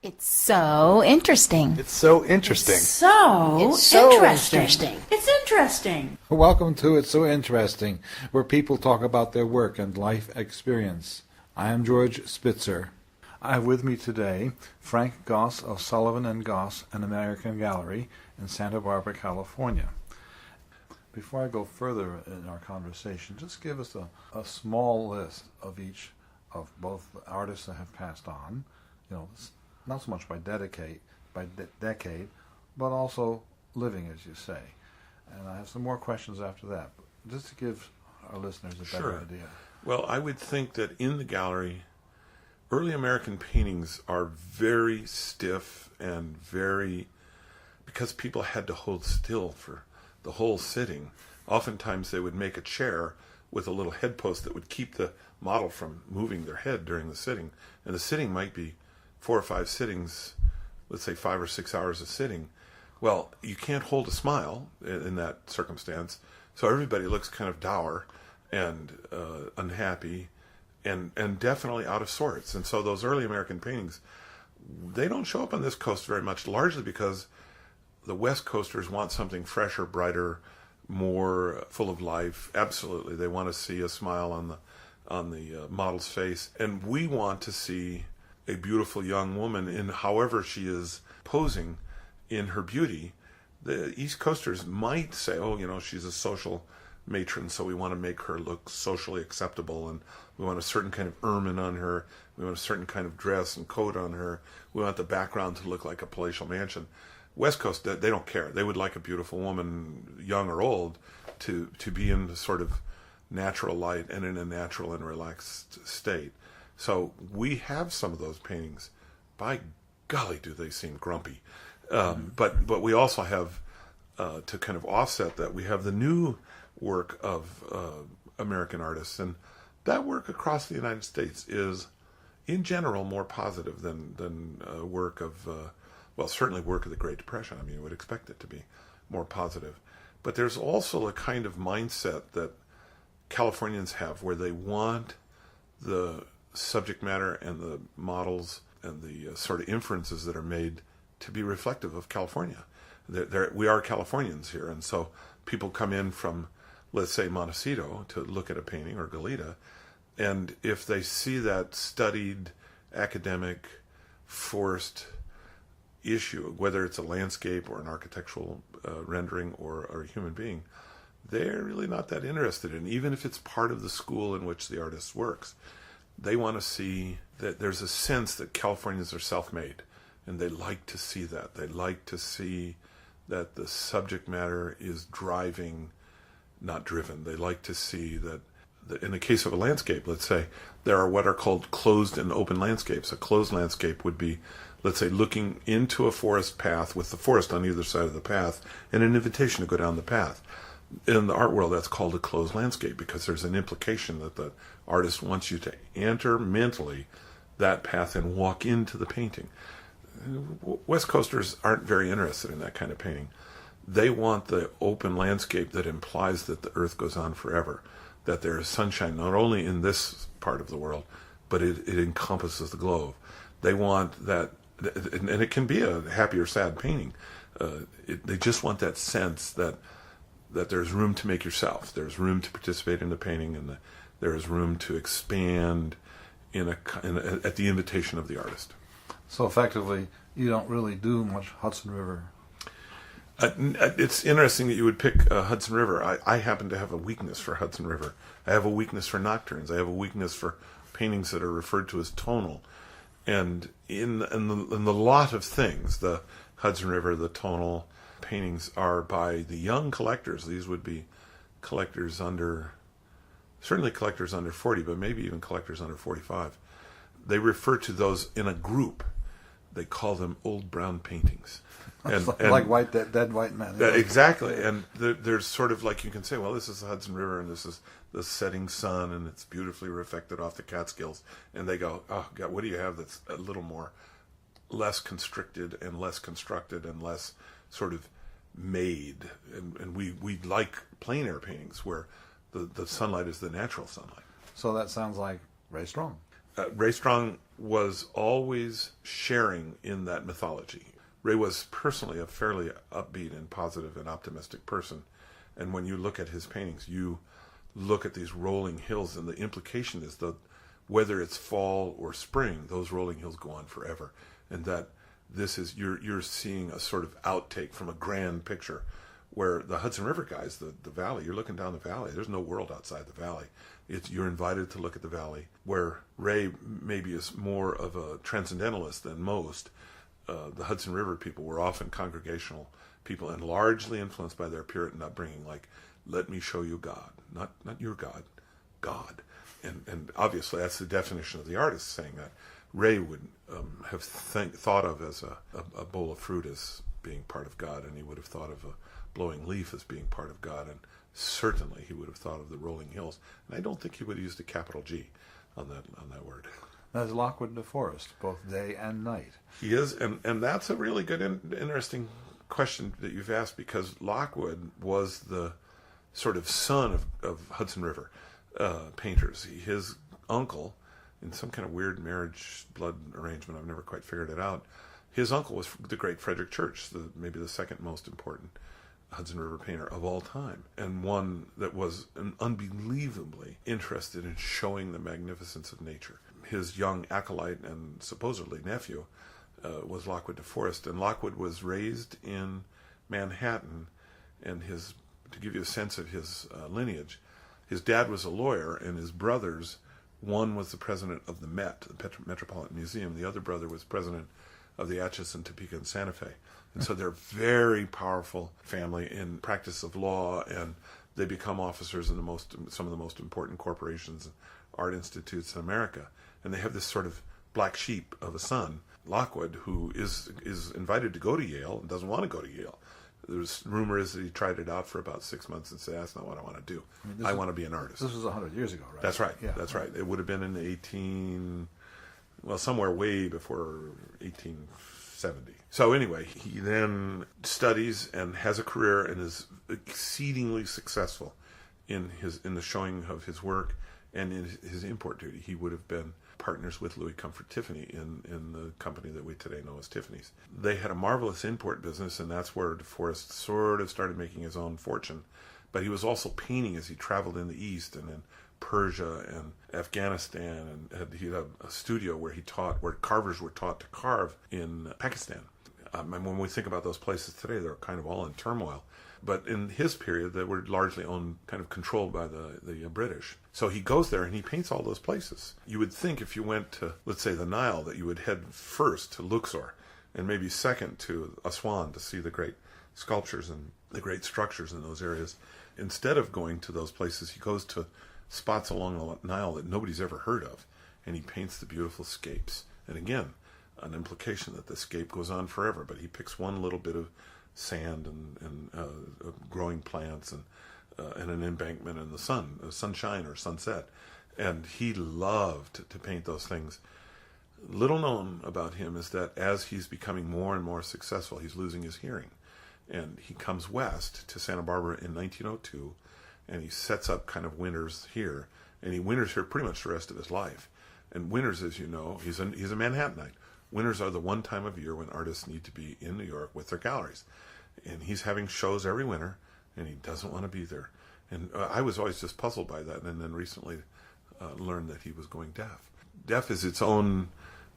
It's so interesting. It's so interesting. It's so interesting. It's interesting. Welcome to It's So Interesting, where people talk about their work and life experience. I am George Spitzer. I have with me today Frank Goss of Sullivan and Goss, an American gallery in Santa Barbara, California. Before I go further in our conversation, just give us a small list of each of both the artists that have passed on, not so much by decade, but also living, as you say. And I have some more questions after that, but just to give our listeners a better idea. Well, I would think that in the gallery, early American paintings are very stiff and because people had to hold still for the whole sitting. Oftentimes they would make a chair with a little head post that would keep the model from moving their head during the sitting. And the sitting might be 4 or 5 sittings, let's say 5 or 6 hours of sitting. Well, you can't hold a smile in that circumstance, so everybody looks kind of dour and unhappy and definitely out of sorts. And so those early American paintings, they don't show up on this coast very much, largely because the West Coasters want something fresher, brighter, more full of life. Absolutely, they want to see a smile on the model's face, and we want to see a beautiful young woman in however she is posing in her beauty. The East Coasters might say, she's a social matron, so we want to make her look socially acceptable, and we want a certain kind of ermine on her, we want a certain kind of dress and coat on her, we want the background to look like a palatial mansion. West Coast, they don't care. They would like a beautiful woman, young or old, to be in the sort of natural light and in a natural and relaxed state. So we have some of those paintings. By golly, do they seem grumpy. But we also have, to kind of offset that, we have the new work of American artists. And that work across the United States is, in general, more positive than work of, certainly work of the Great Depression. I mean, you would expect it to be more positive. But there's also a kind of mindset that Californians have where they want the subject matter and the models and the sort of inferences that are made to be reflective of California. We are Californians here, and so people come in from, let's say, Montecito to look at a painting, or Goleta, and if they see that studied, academic, forced issue, whether it's a landscape or an architectural rendering or a human being, they're really not that interested in, even if it's part of the school in which the artist works. They want to see that there's a sense that Californians are self-made, and they like to see that. They like to see that the subject matter is driving, not driven. They like to see that, in the case of a landscape, let's say, there are what are called closed and open landscapes. A closed landscape would be, let's say, looking into a forest path with the forest on either side of the path and an invitation to go down the path. In the art world, that's called a closed landscape because there's an implication that the artist wants you to enter mentally that path and walk into the painting. West Coasters aren't very interested in that kind of painting. They want the open landscape that implies that the earth goes on forever, that there is sunshine not only in this part of the world, but it encompasses the globe. They want that, and it can be a happy or sad painting. They just want that sense that there's room to make yourself, there's room to participate in the painting, and there is room to expand at the invitation of the artist. So effectively, you don't really do much Hudson River. It's interesting that you would pick Hudson River. I happen to have a weakness for Hudson River. I have a weakness for nocturnes. I have a weakness for paintings that are referred to as tonal. And in the lot of things, the Hudson River, the tonal paintings are by the young collectors. These would be certainly collectors under 40, but maybe even collectors under 45. They refer to those in a group. They call them old brown paintings. And like dead white men. Exactly. And there's sort of like, you can say, well, this is the Hudson River, and this is the setting sun, and it's beautifully reflected off the Catskills. And they go, oh, God, what do you have that's a little more less constricted and less constructed and less sort of made? And we like plein air paintings where the sunlight is the natural sunlight. So that sounds like very strong. Ray Strong was always sharing in that mythology. Ray was personally a fairly upbeat and positive and optimistic person. And when you look at his paintings, you look at these rolling hills, and the implication is that whether it's fall or spring, those rolling hills go on forever. And that this is, you're seeing a sort of outtake from a grand picture where the Hudson River guys, the valley, you're looking down the valley. There's no world outside the valley. You're invited to look at the valley, where Ray maybe is more of a transcendentalist than most. The Hudson River people were often congregational people and largely influenced by their Puritan upbringing, like, let me show you God, not your God, God. And obviously that's the definition of the artist, saying that. Ray would have thought of as a bowl of fruit as being part of God, and he would have thought of a blowing leaf as being part of God, and certainly he would have thought of the rolling hills. And I don't think he would have used a capital G on that word. That's Lockwood de Forest, both day and night. He is, and that's a really good, interesting question that you've asked, because Lockwood was the sort of son of Hudson River painters. His uncle, in some kind of weird marriage blood arrangement, I've never quite figured it out, his uncle was the great Frederick Church, maybe the second most important Hudson River painter of all time, and one that was unbelievably interested in showing the magnificence of nature. His young acolyte and supposedly nephew was Lockwood de Forest, and Lockwood was raised in Manhattan, and to give you a sense of his lineage, his dad was a lawyer, and his brothers, one was the president of the Met, the Metropolitan Museum, the other brother was president of the Atchison, Topeka, and Santa Fe. And so they're a very powerful family in practice of law, and they become officers in some of the most important corporations and art institutes in America. And they have this sort of black sheep of a son, Lockwood, who is invited to go to Yale and doesn't want to go to Yale. There's rumor is that he tried it out for about 6 months and said, that's not what I want to do. I want to be an artist. This was 100 years ago, right? That's right. Yeah. That's right. It would have been somewhere way before 1870. So anyway, he then studies and has a career and is exceedingly successful in the showing of his work and in his import duty. He would have been partners with Louis Comfort Tiffany in the company that we today know as Tiffany's. They had a marvelous import business, and that's where De Forest sort of started making his own fortune. But he was also painting as he traveled in the East and in Persia and Afghanistan, and he had a studio where carvers were taught to carve in Pakistan. And when we think about those places today, they're kind of all in turmoil. But in his period, they were largely kind of controlled by the British. So he goes there and he paints all those places. You would think if you went to, let's say, the Nile, that you would head first to Luxor and maybe second to Aswan to see the great sculptures and the great structures in those areas. Instead of going to those places, he goes to spots along the Nile that nobody's ever heard of, and he paints the beautiful scapes. And again, an implication that the scape goes on forever, but he picks one little bit of sand and growing plants and an embankment in the sunshine or sunset, and he loved to paint those things. Little known about him is that as he's becoming more and more successful, he's losing his hearing, and he comes west to Santa Barbara in 1902, and he sets up kind of winters here, and he winters here pretty much the rest of his life. And winters, as you know, he's a Manhattanite. Winters are the one time of year when artists need to be in New York with their galleries. And he's having shows every winter, and he doesn't want to be there. And I was always just puzzled by that, and then recently learned that he was going deaf. Deaf is its own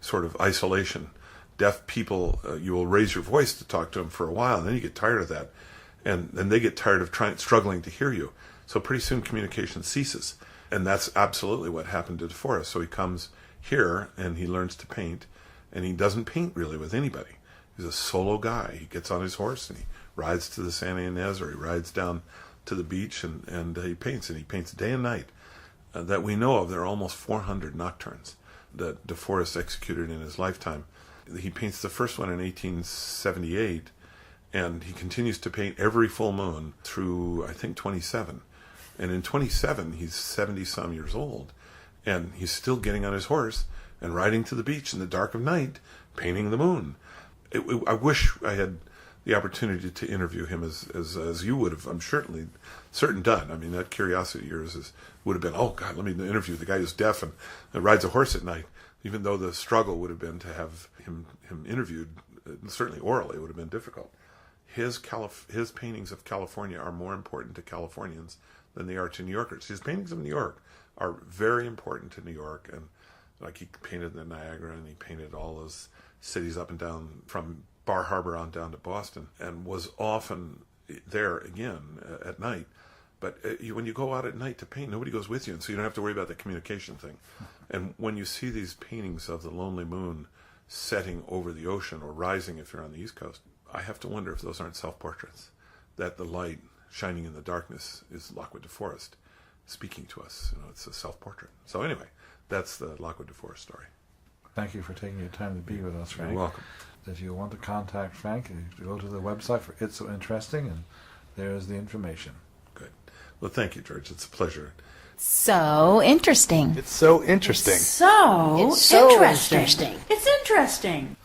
sort of isolation. Deaf people, you will raise your voice to talk to them for a while, and then you get tired of that. And then they get tired of struggling to hear you. So pretty soon communication ceases. And that's absolutely what happened to De Forest. So he comes here, and he learns to paint, and he doesn't paint really with anybody. He's a solo guy. He gets on his horse and he rides to the Santa Ynez, or he rides down to the beach and he paints. And he paints day and night. That we know of, there are almost 400 nocturnes that De Forest executed in his lifetime. He paints the first one in 1878, and he continues to paint every full moon through, I think, 27. And in 27, he's 70-some years old, and he's still getting on his horse and riding to the beach in the dark of night, painting the moon. I wish I had the opportunity to interview him as you would have, I'm certain done. I mean, that curiosity of yours would have been, oh God, let me interview the guy who's deaf and rides a horse at night. Even though the struggle would have been to have him interviewed, certainly orally, it would have been difficult. His paintings of California are more important to Californians than they are to New Yorkers. His paintings of New York are very important to New York, and like he painted the Niagara, and he painted all those cities up and down from Bar Harbor on down to Boston, and was often there again at night. But when you go out at night to paint, nobody goes with you, and so you don't have to worry about the communication thing. And when you see these paintings of the lonely moon setting over the ocean, or rising if you're on the East Coast, I have to wonder if those aren't self-portraits, that the light shining in the darkness is Lockwood DeForest speaking to us. It's a self-portrait. So anyway, that's the Lockwood DeForest story. Thank you for taking your time to be with us, Frank. You're welcome. If you want to contact Frank, you go to the website for It's So Interesting, and there's the information. Good. Well, thank you, George. It's a pleasure. So interesting. It's so interesting. So interesting. It's interesting.